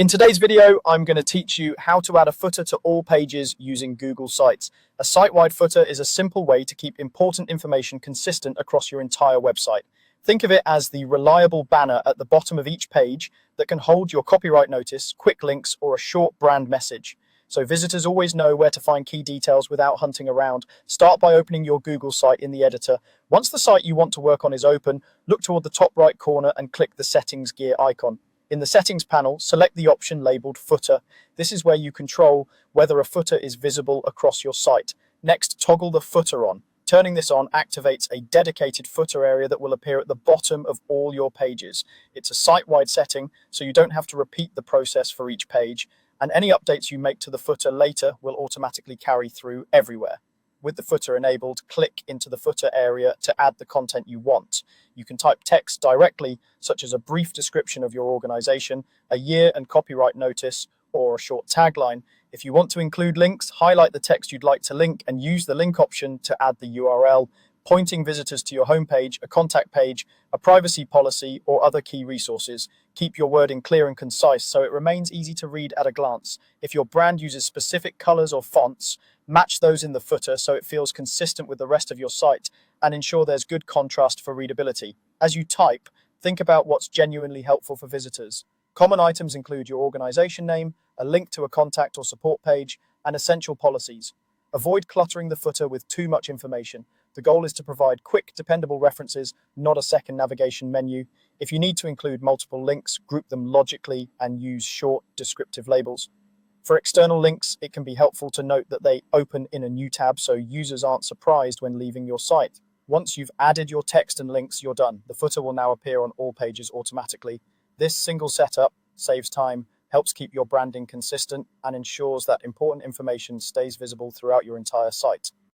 In today's video, I'm going to teach you how to add a footer to all pages using Google Sites. A site-wide footer is a simple way to keep important information consistent across your entire website. Think of it as the reliable banner at the bottom of each page that can hold your copyright notice, quick links, or a short brand message. So visitors always know where to find key details without hunting around. Start by opening your Google site in the editor. Once the site you want to work on is open, look toward the top right corner and click the Settings gear icon. In the Settings panel, select the option labeled Footer. This is where you control whether a footer is visible across your site. Next, toggle the footer on. Turning this on activates a dedicated footer area that will appear at the bottom of all your pages. It's a site-wide setting, so you don't have to repeat the process for each page, and any updates you make to the footer later will automatically carry through everywhere. With the footer enabled, click into the footer area to add the content you want. You can type text directly, such as a brief description of your organization, a year and copyright notice, or a short tagline. If you want to include links, highlight the text you'd like to link and use the link option to add the URL, pointing visitors to your homepage, a contact page, a privacy policy, or other key resources. Keep your wording clear and concise so it remains easy to read at a glance. If your brand uses specific colors or fonts, match those in the footer so it feels consistent with the rest of your site, and ensure there's good contrast for readability. As you type, think about what's genuinely helpful for visitors. Common items include your organization name, a link to a contact or support page, and essential policies. Avoid cluttering the footer with too much information. The goal is to provide quick, dependable references, not a second navigation menu. If you need to include multiple links, group them logically and use short, descriptive labels. For external links, it can be helpful to note that they open in a new tab so users aren't surprised when leaving your site. Once you've added your text and links, you're done. The footer will now appear on all pages automatically. This single setup saves time, helps keep your branding consistent, and ensures that important information stays visible throughout your entire site.